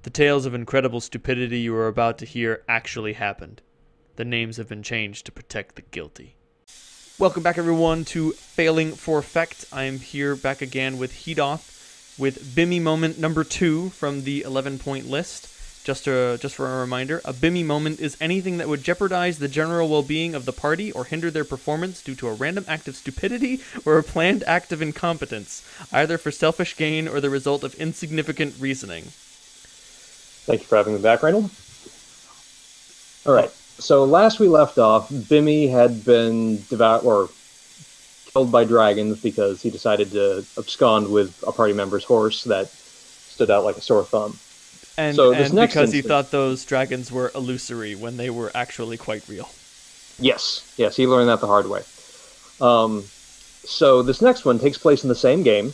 The tales of incredible stupidity you are about to hear actually happened. The names have been changed to protect the guilty. Welcome back, everyone, to Failing for Effect. I am here back again with Hedoth with Bimmy Moment number 2 from the 11-point list. Just for a reminder, a Bimmy Moment is anything that would jeopardize the general well-being of the party or hinder their performance due to a random act of stupidity or a planned act of incompetence, either for selfish gain or the result of insignificant reasoning. Thank you for having me back, Reynold. All right. So last we left off, Bimmy had been killed by dragons because he decided to abscond with a party member's horse that stood out like a sore thumb. And because he thought those dragons were illusory when they were actually quite real. Yes, he learned that the hard way. So this next one takes place in the same game,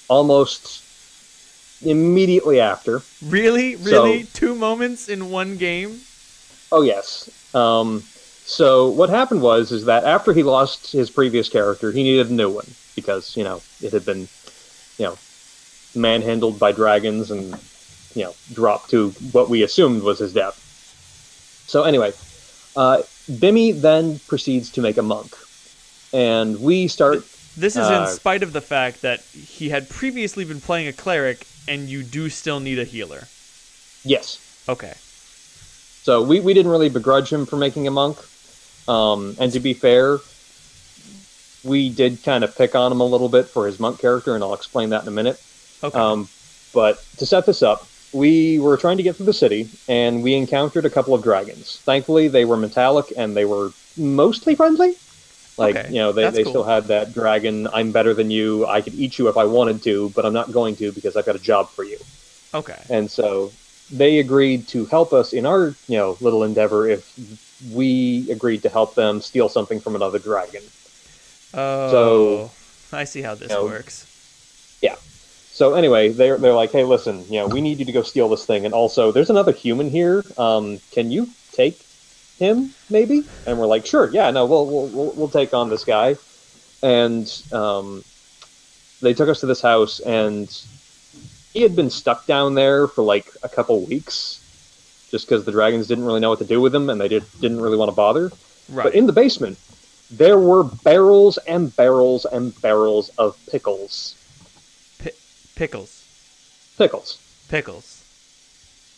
almost immediately after. Really? So, 2 moments in one game? Oh, yes. So what happened is that after he lost his previous character, he needed a new one because, it had been, manhandled by dragons and, dropped to what we assumed was his death. So anyway, Bimmy then proceeds to make a monk. And we start... This is in spite of the fact that he had previously been playing a cleric, and you do still need a healer. Yes. Okay. So we didn't really begrudge him for making a monk. And to be fair, we did kind of pick on him a little bit for his monk character, and I'll explain that in a minute. Okay. But to set this up, we were trying to get through the city, and we encountered a couple of dragons. Thankfully, they were metallic, and they were mostly friendly. Like, okay. They cool. still had that dragon, I'm better than you, I could eat you if I wanted to, but I'm not going to because I've got a job for you. Okay. And so they agreed to help us in our, little endeavor if we agreed to help them steal something from another dragon. Oh, so, I see how this works. Yeah. So anyway, they're like, hey, listen, we need you to go steal this thing, and also there's another human here. Can you take him, maybe? And we're like, sure, yeah, no, we'll take on this guy. And they took us to this house, and he had been stuck down there for like a couple weeks, just because the dragons didn't really know what to do with him, and they didn't really want to bother. Right. But in the basement, there were barrels and barrels and barrels of pickles. Pickles.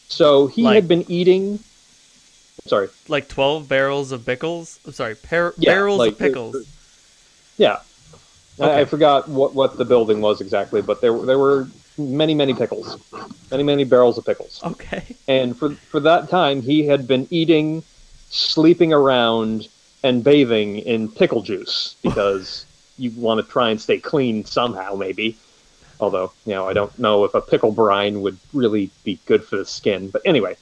So he had been eating... Sorry. Like 12 barrels of pickles? I'm sorry, barrels of pickles. Yeah. Okay. I forgot what the building was exactly, but there were many, many pickles. Many, many barrels of pickles. Okay. And for that time, he had been eating, sleeping around, and bathing in pickle juice, because you want to try and stay clean somehow, maybe. Although, I don't know if a pickle brine would really be good for the skin. But anyway,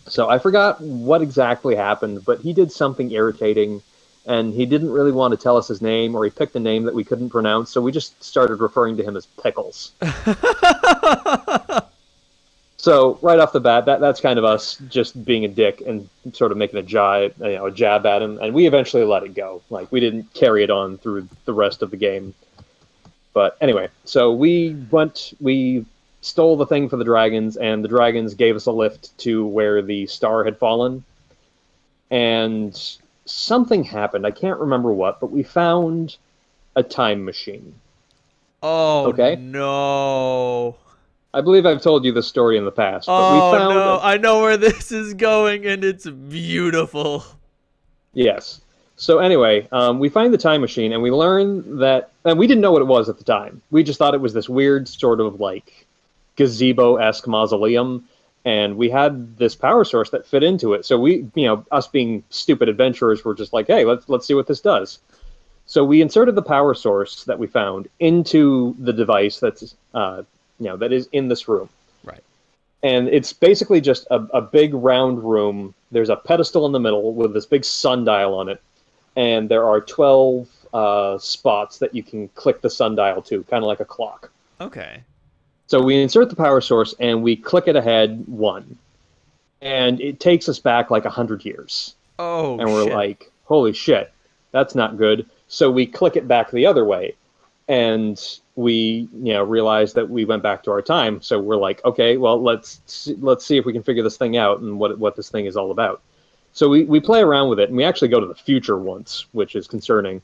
so I forgot what exactly happened, but he did something irritating, and he didn't really want to tell us his name, or he picked a name that we couldn't pronounce, so we just started referring to him as Pickles. So, right off the bat, that's kind of us just being a dick and sort of making a jab at him, and we eventually let it go. Like, we didn't carry it on through the rest of the game. But anyway, so we stole the thing for the dragons, and the dragons gave us a lift to where the star had fallen. And something happened. I can't remember what, but we found a time machine. Oh, okay? No. I believe I've told you this story in the past. But we found no. I know where this is going, and it's beautiful. Yes. So anyway, we find the time machine, and we learn that... And we didn't know what it was at the time. We just thought it was this weird sort of, like, gazebo-esque mausoleum, and we had this power source that fit into it. So we, us being stupid adventurers, were just like, hey, let's see what this does. So we inserted the power source that we found into the device that's, that is in this room. Right. And it's basically just a big round room. There's a pedestal in the middle with this big sundial on it. And there are 12 spots that you can click the sundial to, kind of like a clock. Okay. So we insert the power source, and we click it ahead 1. And it takes us back like 100 years. Oh, and we're shit. like, holy shit, that's not good. So we click it back the other way. And we realized that we went back to our time. So we're like, okay, well, let's see if we can figure this thing out and what this thing is all about. So we play around with it, and we actually go to the future once, which is concerning,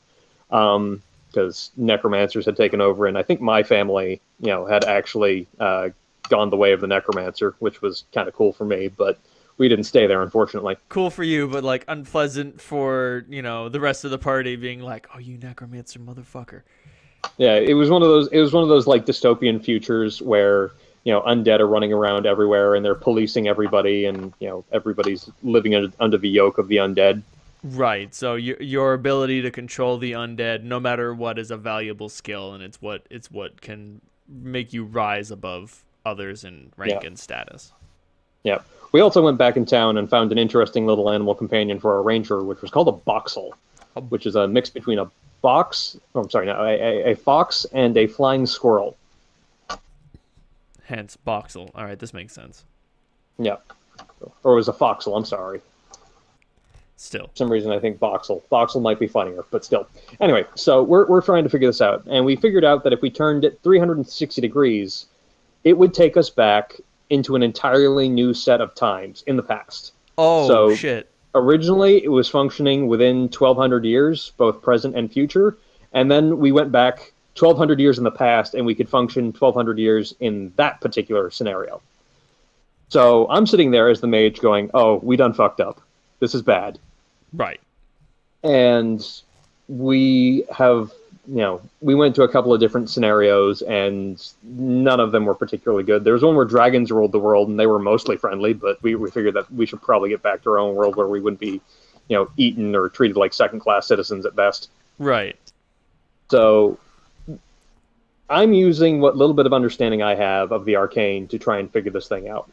because necromancers had taken over, and I think my family, had actually gone the way of the necromancer, which was kind of cool for me, but we didn't stay there, unfortunately. Cool for you, but like unpleasant for the rest of the party, being like, "Oh, you necromancer motherfucker." Yeah, it was one of those. It was one of those like dystopian futures where undead are running around everywhere and they're policing everybody, and everybody's living under the yoke of the undead. Right. So your ability to control the undead, no matter what, is a valuable skill, and it's what can make you rise above others in rank and status. Yeah. We also went back in town and found an interesting little animal companion for our ranger, which was called a boxel, which is a mix between a fox and a flying squirrel. Hence boxel. All right, this makes sense. Yeah. Or it was a foxel, I'm sorry. Still. For some reason I think boxel. Boxel might be funnier, but still. Anyway, so we're trying to figure this out, and we figured out that if we turned it 360 degrees, it would take us back into an entirely new set of times in the past. Oh, so, shit. Originally, it was functioning within 1,200 years, both present and future, and then we went back 1,200 years in the past, and we could function 1,200 years in that particular scenario. So I'm sitting there as the mage going, oh, we done fucked up. This is bad. Right. And we have... we went to a couple of different scenarios, and none of them were particularly good. There was one where dragons ruled the world, and they were mostly friendly, but we figured that we should probably get back to our own world where we wouldn't be, eaten or treated like second-class citizens at best. Right. So I'm using what little bit of understanding I have of the arcane to try and figure this thing out.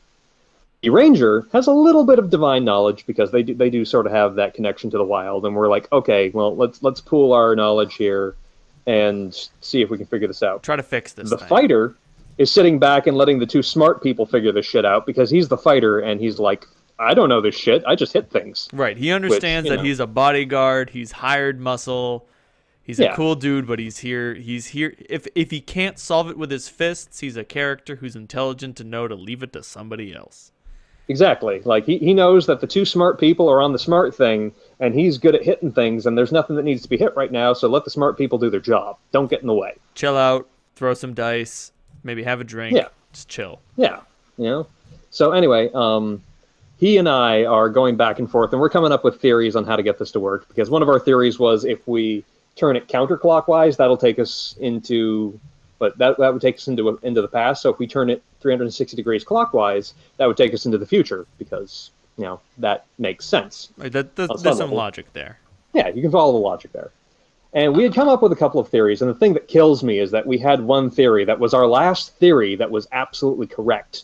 The ranger has a little bit of divine knowledge because they do sort of have that connection to the wild, and we're like, okay, well, let's pool our knowledge here and see if we can figure this out. Try to fix this The thing. fighter is sitting back and letting the two smart people figure this shit out because he's the fighter, and he's like, I don't know this shit. I just hit things. Right. He understands that he's a bodyguard. He's hired muscle. He's a cool dude, but he's here. If he can't solve it with his fists, he's a character who's intelligent to know to leave it to somebody else. Exactly. Like, he knows that the two smart people are on the smart thing, and he's good at hitting things, and there's nothing that needs to be hit right now, so let the smart people do their job. Don't get in the way. Chill out, throw some dice, maybe have a drink, just chill. Yeah, So anyway, he and I are going back and forth, and we're coming up with theories on how to get this to work, because one of our theories was if we turn it counterclockwise, that'll take us into... But that would take us into the past. So if we turn it 360 degrees clockwise, that would take us into the future because that makes sense. Right, there's some logic there. Yeah, you can follow the logic there. And we had come up with a couple of theories, and the thing that kills me is that we had one theory that was our last theory that was absolutely correct,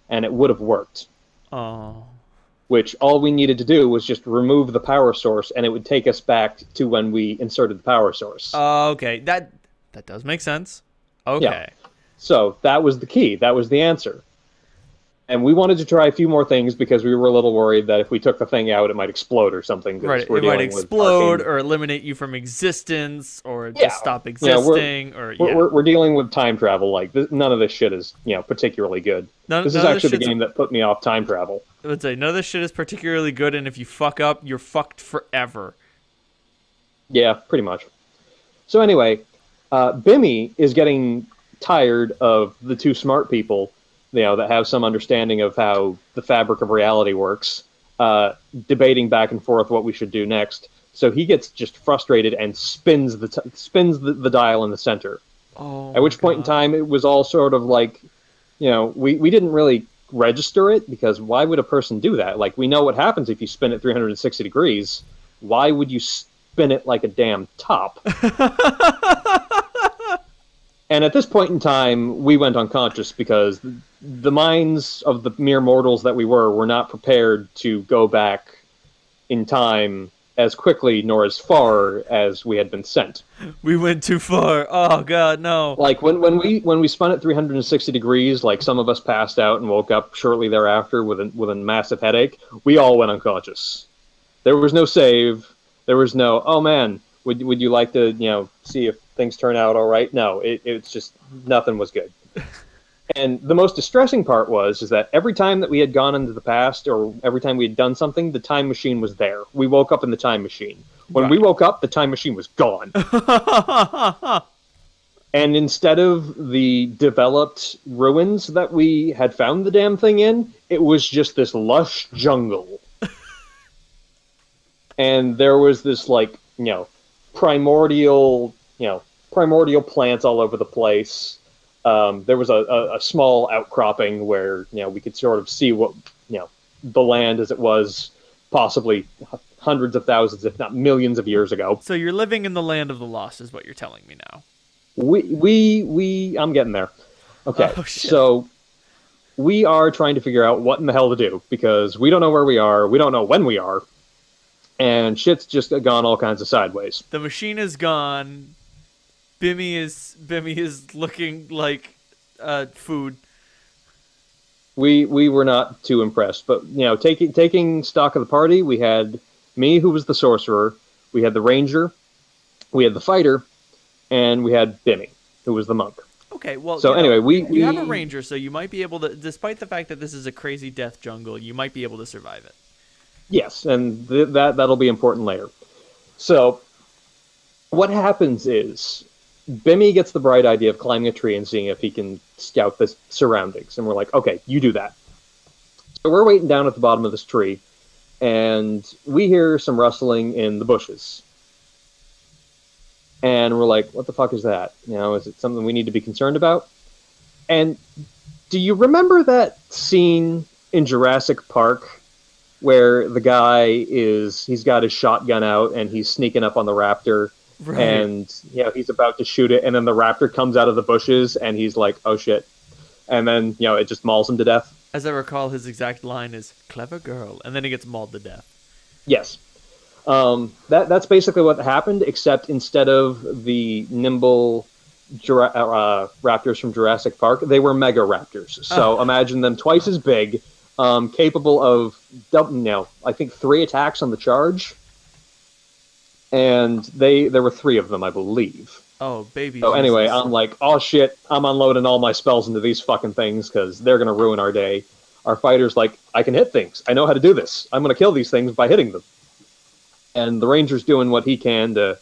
and it would have worked. Oh. Which all we needed to do was just remove the power source, and it would take us back to when we inserted the power source. Okay, that does make sense. Okay. Yeah. So that was the key. That was the answer. And we wanted to try a few more things because we were a little worried that if we took the thing out, it might explode or something. Right, it might explode or eliminate you from existence or just stop existing. We're dealing with time travel. Like, none of this shit is particularly good. This is actually the game that put me off time travel. I would say none of this shit is particularly good, and if you fuck up, you're fucked forever. Yeah, pretty much. So anyway... Bimmy is getting tired of the two smart people, that have some understanding of how the fabric of reality works, debating back and forth what we should do next. So he gets just frustrated and spins the dial in the center. Oh, at which point in time, it was all sort of like, we didn't really register it because why would a person do that? Like, we know what happens if you spin it 360 degrees. Why would you spin it like a damn top? And at this point in time, we went unconscious because the minds of the mere mortals that we were not prepared to go back in time as quickly nor as far as we had been sent. We went too far. Oh God, no! Like when we spun it 360 degrees, like some of us passed out and woke up shortly thereafter with a massive headache. We all went unconscious. There was no save. There was no, oh man, would you like to see if things turn out all right. No, it's just nothing was good. And the most distressing part is that every time that we had gone into the past, or every time we had done something, the time machine was there. We woke up in the time machine. When we woke up, the time machine was gone. And instead of the developed ruins that we had found the damn thing in, it was just this lush jungle. And there was this, like, primordial plants all over the place. There was a small outcropping where, we could sort of see what, the land as it was possibly hundreds of thousands, if not millions of years ago. So you're living in the land of the lost is what you're telling me now. I'm getting there. Okay, so we are trying to figure out what in the hell to do, because we don't know where we are, we don't know when we are, and shit's just gone all kinds of sideways. The machine is gone. Bimmy is looking like food. We were not too impressed, but taking stock of the party, we had me, who was the sorcerer, we had the ranger, we had the fighter, and we had Bimmy, who was the monk. Okay, well, so anyway, you have a ranger, so you might be able to, despite the fact that this is a crazy death jungle, you might be able to survive it. Yes, and that'll be important later. So what happens is Bimmy gets the bright idea of climbing a tree and seeing if he can scout the surroundings, and we're like, okay, you do that. So we're waiting down at the bottom of this tree, and we hear some rustling in the bushes. And we're like, what the fuck is that? Is it something we need to be concerned about? And do you remember that scene in Jurassic Park where the guy he's got his shotgun out and he's sneaking up on the raptor, right, and he's about to shoot it, and then the raptor comes out of the bushes and he's like, oh shit. And then, it just mauls him to death. As I recall, his exact line is, clever girl, and then he gets mauled to death. Yes. That's basically what happened, except instead of the nimble raptors from Jurassic Park, they were mega raptors. So imagine them twice as big, capable of, I think 3 attacks on the charge. And there were 3 of them, I believe. Oh, baby. So anyway, I'm like, oh shit, I'm unloading all my spells into these fucking things because they're going to ruin our day. Our fighter's like, I can hit things. I know how to do this. I'm going to kill these things by hitting them. And the ranger's doing what he can to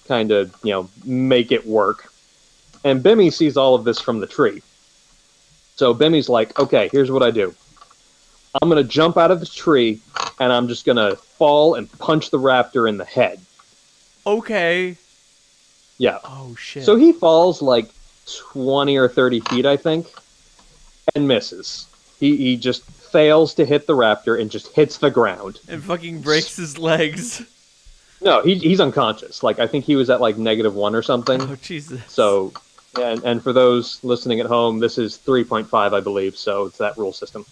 kind of, make it work. And Bimmy sees all of this from the tree. So Bimmy's like, okay, here's what I do. I'm going to jump out of the tree, and I'm just going to fall and punch the raptor in the head. Okay. Yeah. Oh, shit. So he falls like 20 or 30 feet, I think, and misses. He just fails to hit the raptor and just hits the ground. And fucking breaks his legs. No, he's unconscious. Like, I think he was at like -1 or something. Oh, Jesus. So, and for those listening at home, this is 3.5, I believe, so it's that rule system.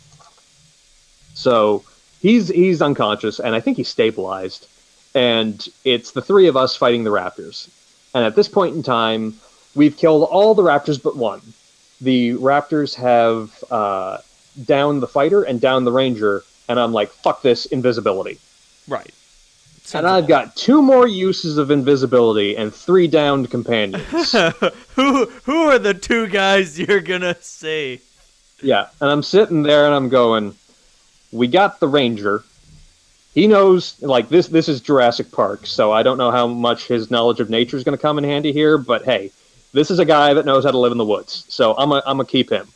So he's unconscious, and I think he's stabilized. And it's the 3 of us fighting the raptors. And at this point in time, we've killed all the raptors but one. The raptors have downed the fighter and downed the ranger, and I'm like, fuck this, invisibility. Right. And I've got 2 more uses of invisibility and 3 downed companions. Who are the 2 guys you're gonna say? Yeah, and I'm sitting there and I'm going, we got the ranger. He knows, like, this is Jurassic Park, so I don't know how much his knowledge of nature is going to come in handy here, but hey, this is a guy that knows how to live in the woods, so I'm gonna keep him.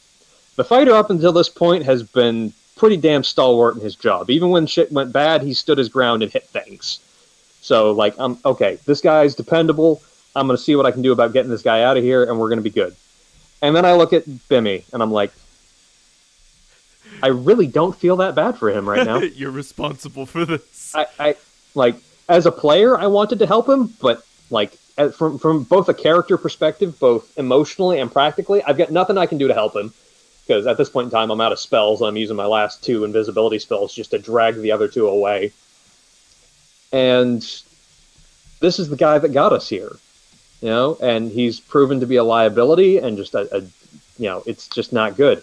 The fighter up until this point has been pretty damn stalwart in his job. Even when shit went bad, he stood his ground and hit things. So, like, okay, this guy's dependable. I'm going to see what I can do about getting this guy out of here, and we're going to be good. And then I look at Bimmy, and I'm like, I really don't feel that bad for him right now. You're responsible for this. I like, as a player, I wanted to help him, but, like, from both a character perspective, both emotionally and practically, I've got nothing I can do to help him. Because at this point in time, I'm out of spells. I'm using my last 2 invisibility spells just to drag the other 2 away. And this is the guy that got us here, and he's proven to be a liability and just it's just not good.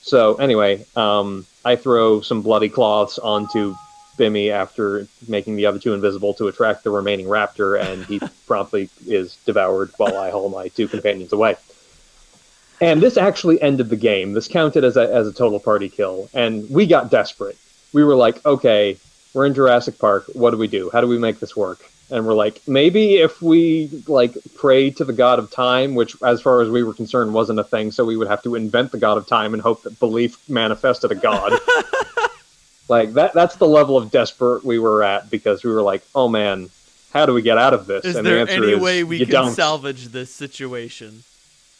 So anyway, I throw some bloody cloths onto Bimmy after making the other two invisible to attract the remaining raptor, and he promptly is devoured while I haul my two companions away. And this actually ended the game. This counted as a total party kill, and we got desperate. We were like, okay, we're in Jurassic Park. What do we do? How do we make this work? And we're like, maybe if we pray to the god of time, which as far as we were concerned wasn't a thing, so we would have to invent the god of time and hope that belief manifested a god. That's the level of desperate we were at, because we were like, oh man, how do we get out of this? Is and there the answer any is, way we can don't. salvage this situation?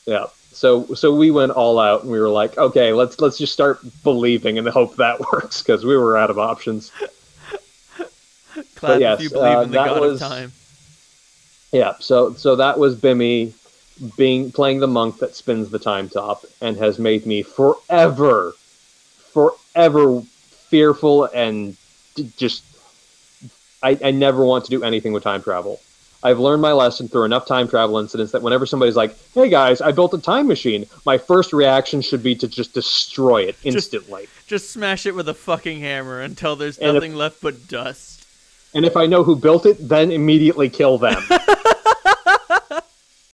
Yeah. So we went all out, and we were like, okay, let's just start believing and hope that works, because we were out of options. Glad if you believe in the god of time. Yeah, so that was Bimmy playing the monk that spins the time top, and has made me forever fearful, and just I never want to do anything with time travel. I've learned my lesson through enough time travel incidents that whenever somebody's like, hey guys, I built a time machine, my first reaction should be to just destroy it instantly. Just smash it with a fucking hammer until there's nothing left but dust. And if I know who built it, then immediately kill them.